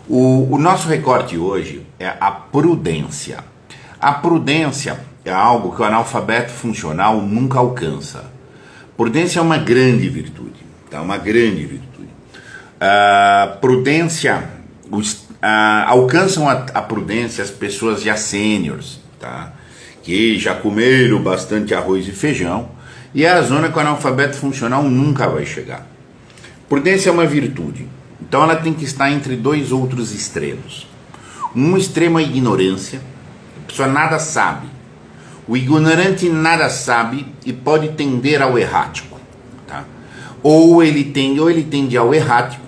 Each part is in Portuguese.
O nosso recorte hoje é a prudência. A prudência é algo que o analfabeto funcional nunca alcança. Prudência é uma grande virtude, tá? Uma grande virtude. Prudência, alcançam a prudência as pessoas já sêniores, tá? Que já comeram bastante arroz e feijão, e é a zona que o analfabeto funcional nunca vai chegar. Prudência é uma virtude, então ela tem que estar entre dois outros extremos. Um extremo é a ignorância, a pessoa nada sabe. O ignorante nada sabe e pode tender ao errático, tá? Ou ele tende ao errático,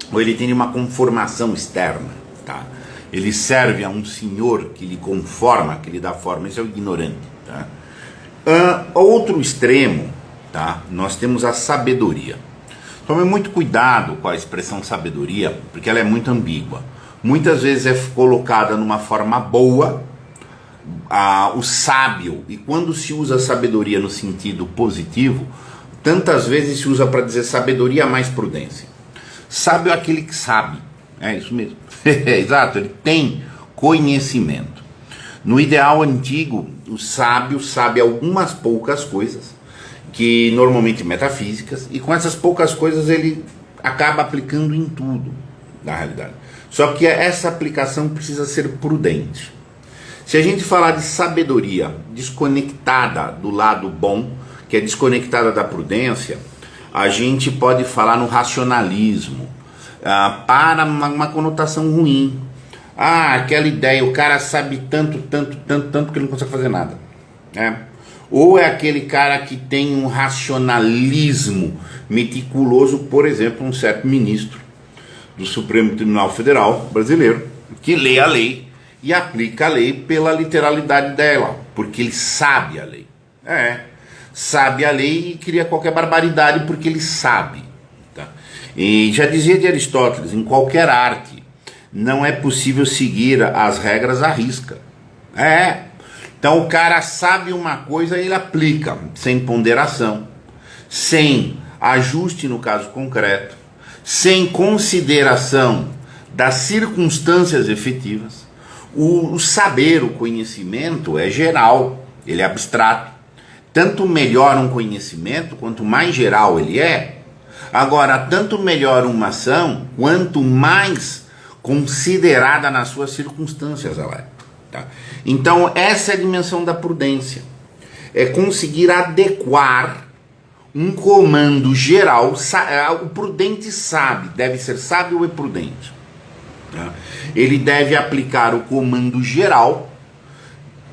ou ele tem uma conformação externa, tá? Ele serve a um senhor que lhe conforma, que lhe dá forma. Esse é o ignorante, tá? Outro extremo, tá? Nós temos a sabedoria. Tome muito cuidado com a expressão sabedoria, porque ela é muito ambígua. Muitas vezes é colocada numa forma boa, o sábio, e quando se usa sabedoria no sentido positivo, tantas vezes se usa para dizer sabedoria mais prudência. Sábio é aquele que sabe, é isso mesmo, exato, ele tem conhecimento. No ideal antigo, o sábio sabe algumas poucas coisas, que normalmente metafísicas, e com essas poucas coisas ele acaba aplicando em tudo, na realidade. Só que essa aplicação precisa ser prudente. Se a gente falar de sabedoria desconectada do lado bom, que é desconectada da prudência, a gente pode falar no racionalismo, para uma conotação ruim. Aquela ideia, o cara sabe tanto que ele não consegue fazer nada. Ou é aquele cara que tem um racionalismo meticuloso, por exemplo, um certo ministro do Supremo Tribunal Federal brasileiro, que lê a lei e aplica a lei pela literalidade dela, porque ele sabe a lei. Sabe a lei e cria qualquer barbaridade porque ele sabe. Tá? E já dizia de Aristóteles, em qualquer arte não é possível seguir as regras à risca. Então o cara sabe uma coisa e ele aplica, sem ponderação, sem ajuste no caso concreto, sem consideração das circunstâncias efetivas. O saber, o conhecimento é geral, ele é abstrato. Tanto melhor um conhecimento, quanto mais geral ele é. Agora, tanto melhor uma ação, quanto mais considerada nas suas circunstâncias ela é. Tá? Então, essa é a dimensão da prudência. É conseguir adequar um comando geral. O prudente sabe, deve ser sábio e prudente. Tá? Ele deve aplicar o comando geral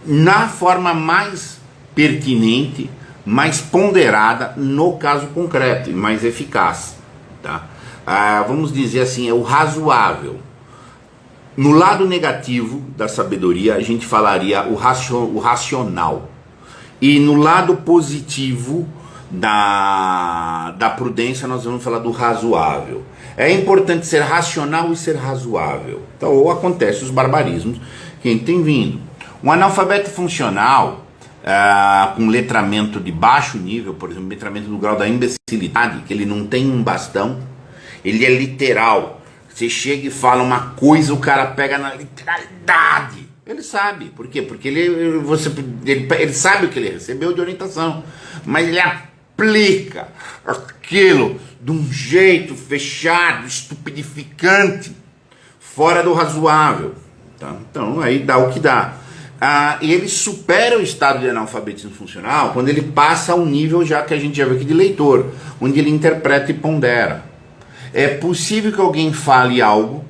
na forma mais pertinente, mais ponderada no caso concreto e mais eficaz, tá? Vamos dizer assim, é o razoável. No lado negativo da sabedoria a gente falaria o racional, e no lado positivo da prudência nós vamos falar do razoável. É importante ser racional e ser razoável. Então, ou acontece os barbarismos que a gente tem vindo. Um analfabeto funcional com letramento de baixo nível, por exemplo, letramento no grau da imbecilidade, que ele não tem um bastão, ele é literal. Você chega e fala uma coisa, o cara pega na literalidade. Ele sabe, por quê? Porque ele sabe o que ele recebeu de orientação, mas ele aplica aquilo de um jeito fechado, estupidificante, fora do razoável. Tá? Então aí dá o que dá. E ele supera o estado de analfabetismo funcional quando ele passa ao nível já que a gente já viu aqui de leitor, onde ele interpreta e pondera. É possível que alguém fale algo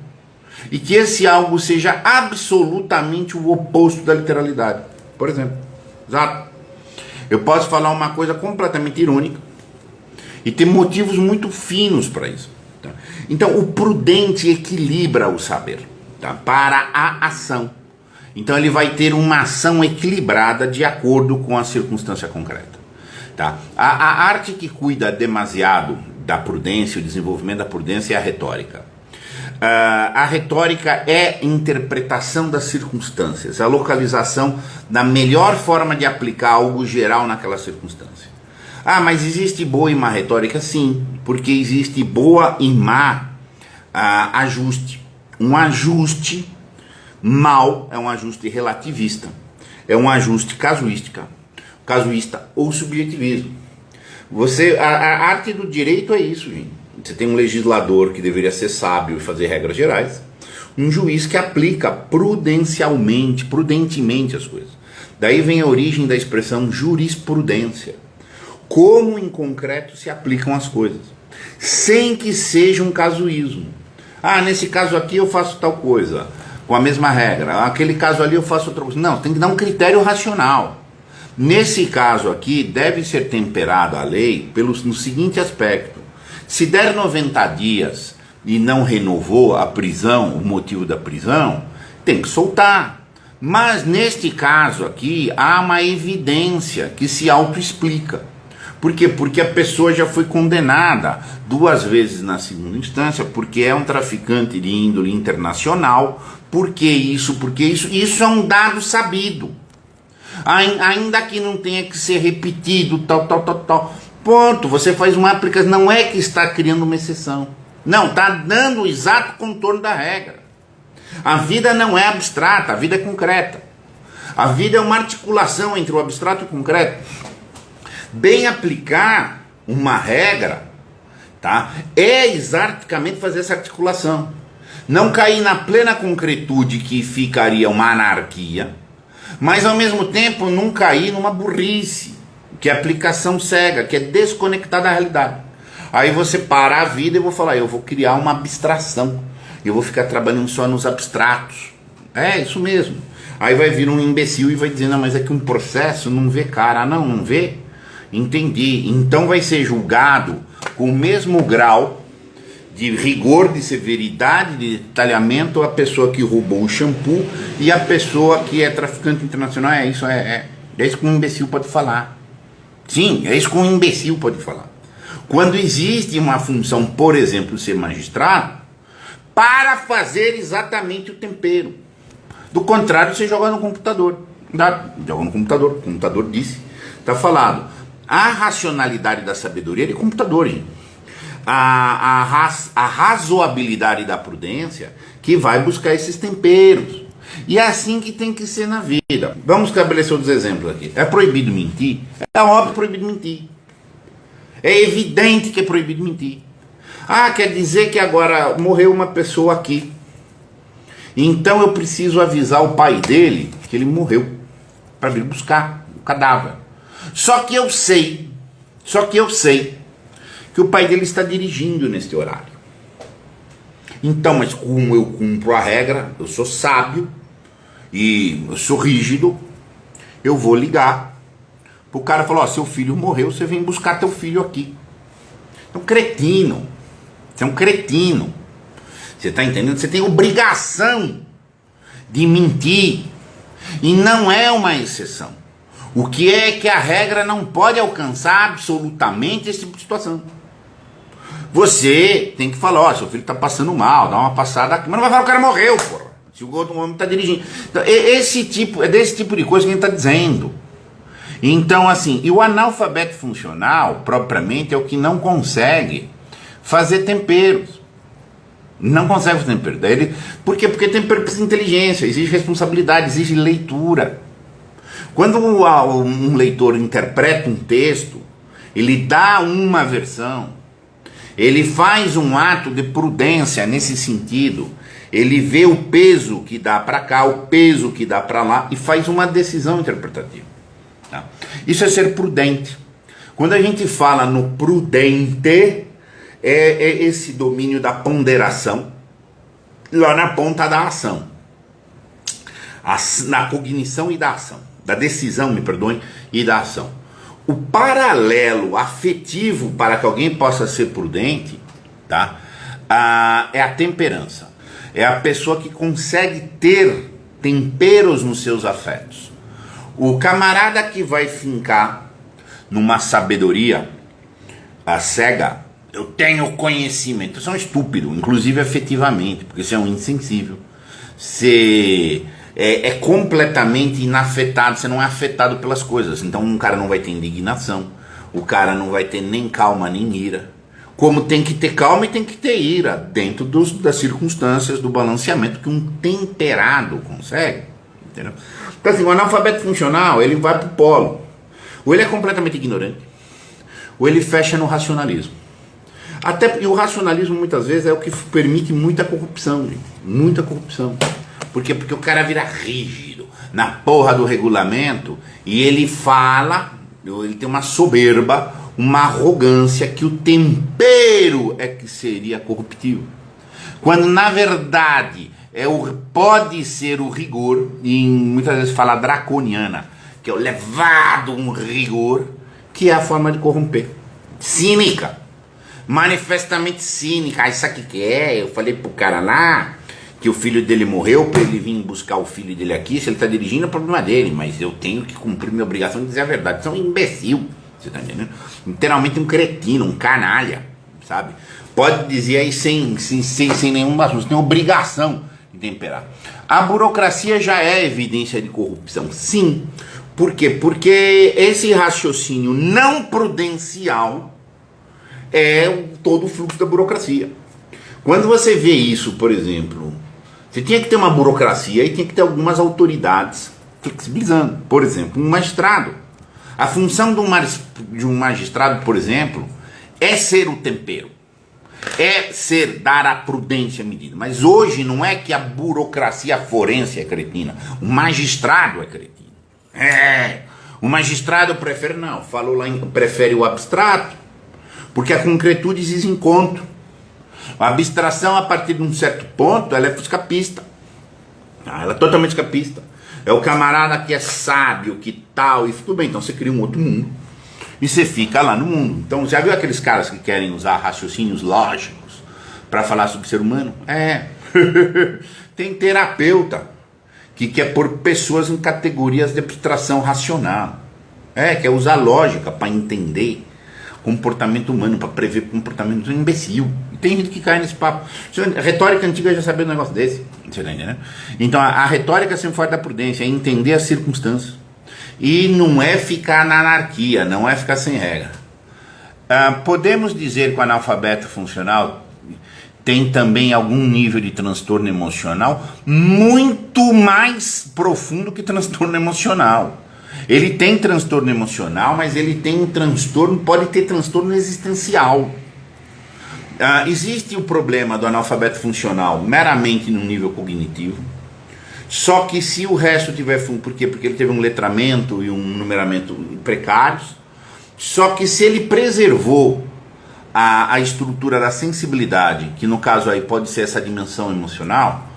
e que esse algo seja absolutamente o oposto da literalidade. Por exemplo, exato. Eu posso falar uma coisa completamente irônica e ter motivos muito finos para isso. Tá? Então o prudente equilibra o saber, tá? Para a ação. Então ele vai ter uma ação equilibrada de acordo com a circunstância concreta. Tá? A arte que cuida demasiado da prudência, o desenvolvimento da prudência é a retórica. A retórica é interpretação das circunstâncias, a localização da melhor forma de aplicar algo geral naquela circunstância. Mas existe boa e má retórica? Sim, porque existe boa e má ajuste. Um ajuste mal é um ajuste relativista, é um ajuste casuísta ou subjetivismo. A arte do direito é isso, gente. Você tem um legislador que deveria ser sábio e fazer regras gerais, um juiz que aplica prudentemente as coisas. Daí vem a origem da expressão jurisprudência. Como em concreto se aplicam as coisas, sem que seja um casuísmo. Nesse caso aqui eu faço tal coisa, com a mesma regra. Aquele caso ali eu faço outra coisa. Não, tem que dar um critério racional. Nesse caso aqui, deve ser temperada a lei no seguinte aspecto. Se der 90 dias e não renovou a prisão, o motivo da prisão, tem que soltar. Mas neste caso aqui, há uma evidência que se autoexplica. Por quê? Porque a pessoa já foi condenada 2 vezes na segunda instância, porque é um traficante de índole internacional, porque isso, isso é um dado sabido. Ainda que não tenha que ser repetido, tal. Ponto, você faz uma aplicação, não é que está criando uma exceção. Não, está dando o exato contorno da regra. A vida não é abstrata, a vida é concreta. A vida é uma articulação entre o abstrato e o concreto. Bem aplicar uma regra, tá? É exatamente fazer essa articulação. Não cair na plena concretude que ficaria uma anarquia, mas ao mesmo tempo não cair numa burrice, que é aplicação cega, que é desconectada da realidade. Aí você para a vida e vou falar, eu vou criar uma abstração, eu vou ficar trabalhando só nos abstratos. É isso mesmo. Aí vai vir um imbecil e vai dizer, não, mas é que um processo não vê cara. Não vê? Entendi. Então vai ser julgado com o mesmo grau de rigor, de severidade, de detalhamento a pessoa que roubou o shampoo e a pessoa que é traficante internacional. É isso que um imbecil pode falar. Sim, é isso que um imbecil pode falar. Quando existe uma função, por exemplo, ser magistrado, para fazer exatamente o tempero. Do contrário, você joga no computador. Joga no computador. O computador disse. Está falado. A racionalidade da sabedoria é de computador, gente. A razoabilidade da prudência que vai buscar esses temperos. E é assim que tem que ser na vida. Vamos estabelecer outros exemplos aqui. É proibido mentir? É óbvio proibido mentir. É evidente que é proibido mentir. Quer dizer que agora morreu uma pessoa aqui. Então eu preciso avisar o pai dele que ele morreu, para vir buscar o cadáver. Só que eu sei que o pai dele está dirigindo neste horário. Então, mas como eu cumpro a regra, eu sou sábio e eu sou rígido, eu vou ligar pro cara falar, seu filho morreu, você vem buscar teu filho aqui. Então, cretino. Você é um cretino. Você está entendendo? Você tem obrigação de mentir. E não é uma exceção. O que é que a regra não pode alcançar absolutamente esse tipo de situação. Você tem que falar, seu filho está passando mal, dá uma passada aqui. Mas não vai falar que o cara morreu, porra. Se o outro homem está dirigindo. Então, é desse tipo de coisa que a gente está dizendo. Então, assim, e o analfabeto funcional, propriamente, é o que não consegue fazer temperos. Não consegue fazer tempero. Por quê? Porque tempero precisa de inteligência, exige responsabilidade, exige leitura. Quando um leitor interpreta um texto, ele dá uma versão, ele faz um ato de prudência nesse sentido, ele vê o peso que dá para cá, o peso que dá para lá e faz uma decisão interpretativa. Tá? Isso é ser prudente. Quando a gente fala no prudente, é esse domínio da ponderação lá na ponta da ação, na cognição e da ação, da decisão, me perdoem, e da ação. O paralelo afetivo para que alguém possa ser prudente, tá? É a temperança. É a pessoa que consegue ter temperos nos seus afetos. O camarada que vai fincar numa sabedoria cega, eu tenho conhecimento, você é um estúpido, inclusive afetivamente, porque você é um insensível. Você é completamente inafetado, você não é afetado pelas coisas. Então um cara não vai ter indignação, o cara não vai ter nem calma nem ira, como tem que ter calma e tem que ter ira, dentro das circunstâncias, do balanceamento que um temperado consegue. Entendeu? Então assim, o analfabeto funcional, ele vai pro polo. Ou ele é completamente ignorante, ou ele fecha no racionalismo. E o racionalismo muitas vezes é o que permite muita corrupção, gente. Muita corrupção. Por quê? Porque o cara vira rígido na porra do regulamento e ele fala, ele tem uma soberba, uma arrogância que o tempero é que seria corruptivo. Quando na verdade pode ser o rigor, e muitas vezes fala draconiana, que é o levado um rigor, que é a forma de corromper. Cínica. Manifestamente cínica. Aí sabe o que é? Eu falei pro cara lá que o filho dele morreu para ele vir buscar o filho dele aqui. Se ele tá dirigindo é problema dele, mas eu tenho que cumprir minha obrigação de dizer a verdade. Você é um imbecil, você tá entendendo? Literalmente um cretino, um canalha, sabe? Pode dizer aí sem nenhuma assunto, tem obrigação de temperar. A burocracia já é evidência de corrupção, sim. Por quê? Porque esse raciocínio não prudencial é todo o fluxo da burocracia. Quando você vê isso, por exemplo, você tinha que ter uma burocracia e tinha que ter algumas autoridades flexibilizando. Por exemplo, um magistrado. A função de um magistrado, por exemplo, é ser o tempero. Dar a prudência à medida. Mas hoje não é que a burocracia forense é cretina. O magistrado é cretino. O magistrado prefere, não, falou lá, prefere o abstrato, porque a concretude diz encontro. A abstração, a partir de um certo ponto, ela é escapista. Ela é totalmente escapista. É o camarada que é sábio, que tal, e tudo bem, então você cria um outro mundo. E você fica lá no mundo. Então, já viu aqueles caras que querem usar raciocínios lógicos para falar sobre o ser humano? Tem terapeuta que quer pôr pessoas em categorias de abstração racional. Quer usar lógica para entender comportamento humano, para prever comportamento imbecil. E tem gente que cai nesse papo. A retórica antiga já sabia um negócio desse. Você tá entendendo? Então a retórica sempre foi da prudência, é entender as circunstâncias. E não é ficar na anarquia, não é ficar sem regra. Podemos dizer que o analfabeto funcional tem também algum nível de transtorno emocional muito mais profundo que transtorno emocional. Ele tem transtorno emocional, mas ele tem um transtorno, pode ter transtorno existencial. Existe o problema do analfabeto funcional meramente no nível cognitivo. Só que se o resto tiver... Por quê? Porque ele teve um letramento e um numeramento precários. Só que se ele preservou a estrutura da sensibilidade, que no caso aí pode ser essa dimensão emocional,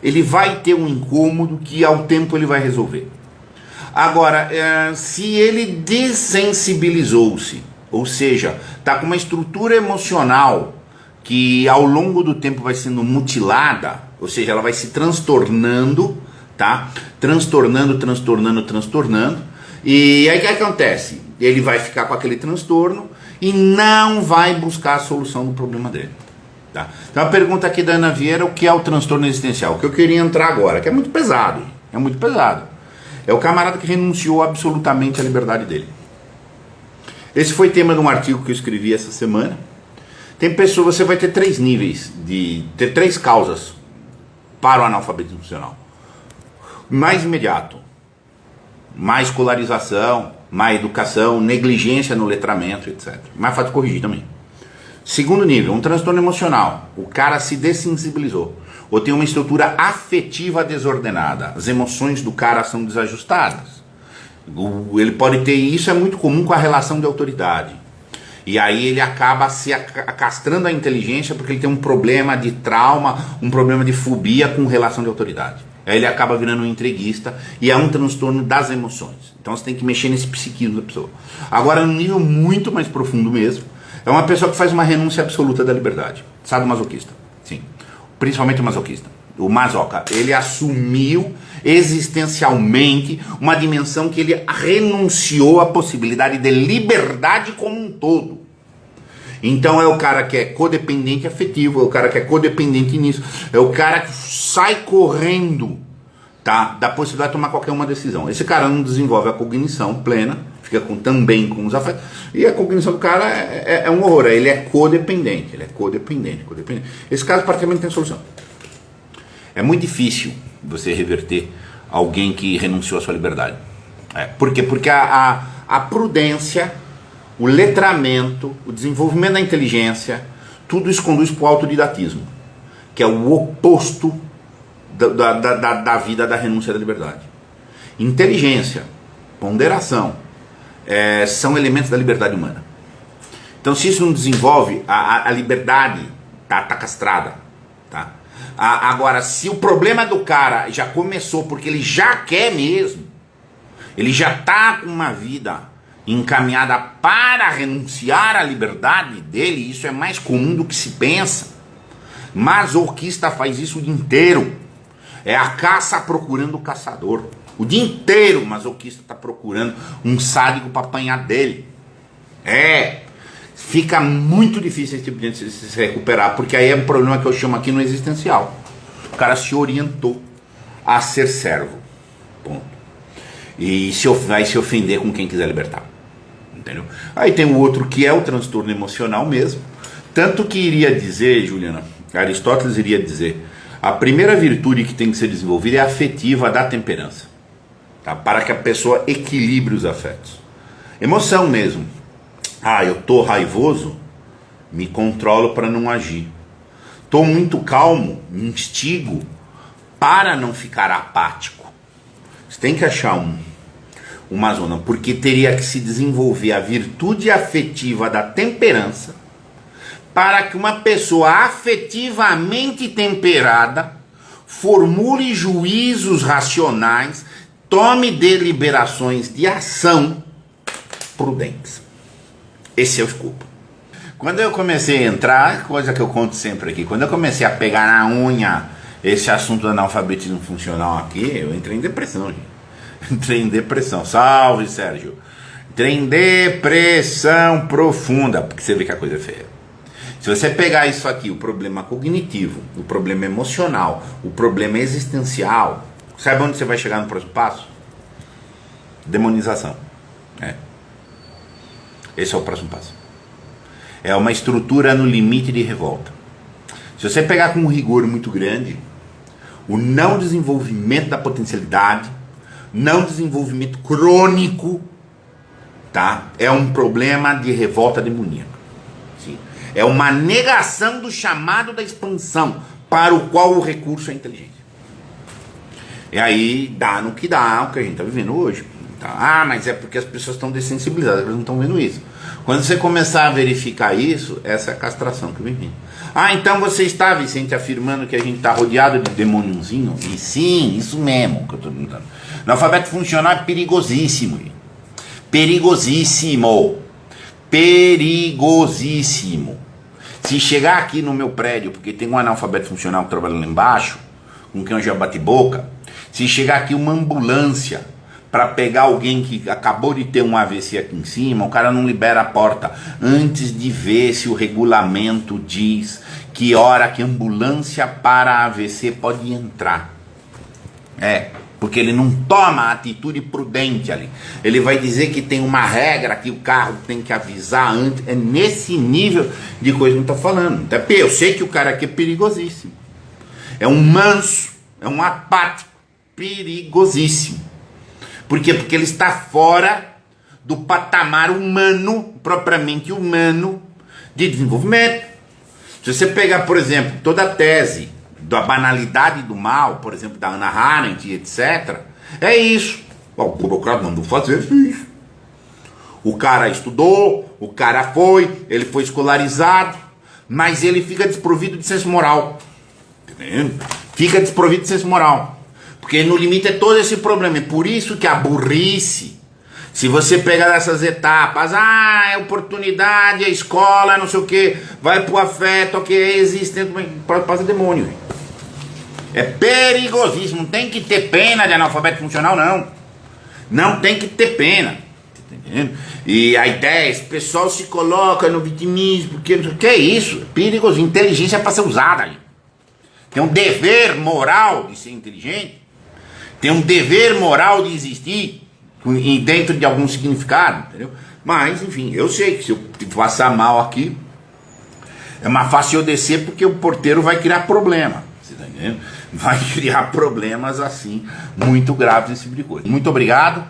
ele vai ter um incômodo que ao tempo ele vai resolver. Agora, se ele dessensibilizou-se, ou seja, está com uma estrutura emocional que ao longo do tempo vai sendo mutilada, ou seja, ela vai se transtornando, tá? Transtornando. E aí o que acontece? Ele vai ficar com aquele transtorno e não vai buscar a solução do problema dele. Tá? Então a pergunta aqui da Ana Vieira, o que é o transtorno existencial? O que eu queria entrar agora, que é muito pesado. É o camarada que renunciou absolutamente à liberdade dele. Esse foi tema de um artigo que eu escrevi essa semana. Tem pessoas, você vai ter três níveis, ter três causas para o analfabetismo funcional. Mais imediato, má escolarização, má educação, negligência no letramento, etc. Mais fácil de corrigir também. Segundo nível, um transtorno emocional. O cara se dessensibilizou. Ou tem uma estrutura afetiva desordenada. As emoções do cara são desajustadas. Ele pode ter, e isso é muito comum com a relação de autoridade. E aí ele acaba se castrando a inteligência porque ele tem um problema de trauma, um problema de fobia com relação de autoridade. Aí ele acaba virando um entreguista e é um transtorno das emoções. Então você tem que mexer nesse psiquismo da pessoa. Agora, num nível muito mais profundo mesmo, é uma pessoa que faz uma renúncia absoluta da liberdade. Sadomasoquista, sim. Principalmente o masoquista. O masoca, ele assumiu existencialmente uma dimensão que ele renunciou à possibilidade de liberdade como um todo. Então é o cara que é codependente afetivo, é o cara que é codependente nisso, é o cara que sai correndo, tá, da possibilidade de tomar qualquer uma decisão. Esse cara não desenvolve a cognição plena, fica também com os afetos, e a cognição do cara é um horror, ele é codependente, codependente. Esse caso praticamente tem solução. É muito difícil você reverter alguém que renunciou à sua liberdade. Por quê? Porque a prudência, o letramento, o desenvolvimento da inteligência, tudo isso conduz para o autodidatismo, que é o oposto da vida da renúncia da liberdade. Inteligência, ponderação, são elementos da liberdade humana. Então, se isso não desenvolve, a liberdade tá castrada. Tá? Agora, se o problema do cara já começou porque ele já quer mesmo, ele já está com uma vida encaminhada para renunciar à liberdade dele, isso é mais comum do que se pensa. Masoquista faz isso o dia inteiro. É a caça procurando o caçador. O dia inteiro o masoquista está procurando um sádico para apanhar dele. Fica muito difícil esse tipo de gente se recuperar, porque aí é um problema que eu chamo aqui no existencial. O cara se orientou a ser servo. Ponto. E vai se ofender com quem quiser libertar. Entendeu? Aí tem o outro que é o transtorno emocional mesmo. Tanto que iria dizer, Juliana, Aristóteles iria dizer, a primeira virtude que tem que ser desenvolvida é a afetiva da temperança. Tá? Para que a pessoa equilibre os afetos. Emoção mesmo. Eu tô raivoso, me controlo para não agir. Tô muito calmo, me instigo para não ficar apático. Você tem que achar uma zona, porque teria que se desenvolver a virtude afetiva da temperança para que uma pessoa afetivamente temperada formule juízos racionais, tome deliberações de ação prudentes. Esse é o escopo. Quando eu comecei a entrar, coisa que eu conto sempre aqui, quando eu comecei a pegar na unha esse assunto do analfabetismo funcional aqui, eu entrei em depressão, gente. Entrei em depressão. Salve, Sérgio. Entrei em depressão profunda, porque você vê que a coisa é feia. Se você pegar isso aqui, o problema cognitivo, o problema emocional, o problema existencial, sabe onde você vai chegar no próximo passo? Demonização. Esse é o próximo passo. É uma estrutura no limite de revolta. Se você pegar com um rigor muito grande, o não desenvolvimento da potencialidade, não desenvolvimento crônico, tá? É um problema de revolta demoníaca. Sim. É uma negação do chamado da expansão, para o qual o recurso é a inteligência. E aí dá no que dá, o que a gente está vivendo hoje. Tá? Mas é porque as pessoas estão dessensibilizadas, elas não estão vendo isso. Quando você começar a verificar isso, essa é a castração que vem vindo. Então você está, Vicente, afirmando que a gente está rodeado de demôniozinho? E sim, isso mesmo que eu estou perguntando. O analfabeto funcional é perigosíssimo. Perigosíssimo. Perigosíssimo. Se chegar aqui no meu prédio, porque tem um analfabeto funcional que trabalha lá embaixo, com quem eu já bati boca, se chegar aqui uma ambulância para pegar alguém que acabou de ter um AVC aqui em cima, o cara não libera a porta antes de ver se o regulamento diz que hora que ambulância para AVC pode entrar. Porque ele não toma a atitude prudente ali. Ele vai dizer que tem uma regra que o carro tem que avisar antes. É nesse nível de coisa que eu estou falando. Eu sei que o cara aqui é perigosíssimo. É um manso, é um apático, perigosíssimo. Por quê? Porque ele está fora do patamar humano, propriamente humano, de desenvolvimento. Se você pegar, por exemplo, toda a tese da banalidade do mal, por exemplo, da Hannah Arendt, etc., é isso. O burocrata mandou fazer, fiz. O cara estudou, o cara ele foi escolarizado, mas ele fica desprovido de senso moral. Entendeu? Fica desprovido de senso moral. Porque no limite é todo esse problema. É por isso que a burrice, se você pegar essas etapas, é oportunidade, é escola, não sei o que, vai pro afeto, que é existente, passa demônio. É perigosíssimo. Não tem que ter pena de analfabeto funcional, não. Não tem que ter pena. Tá entendendo? E a ideia, esse pessoal se coloca no vitimismo, porque que é isso? É perigoso. Inteligência é para ser usada. Aí. Tem um dever moral de ser inteligente. Tem um dever moral de existir, e dentro de algum significado, entendeu? Mas, enfim, eu sei que se eu passar mal aqui, é mais fácil eu descer porque o porteiro vai criar problema, você tá entendendo? Vai criar problemas assim, muito graves, esse tipo de coisa. Muito obrigado.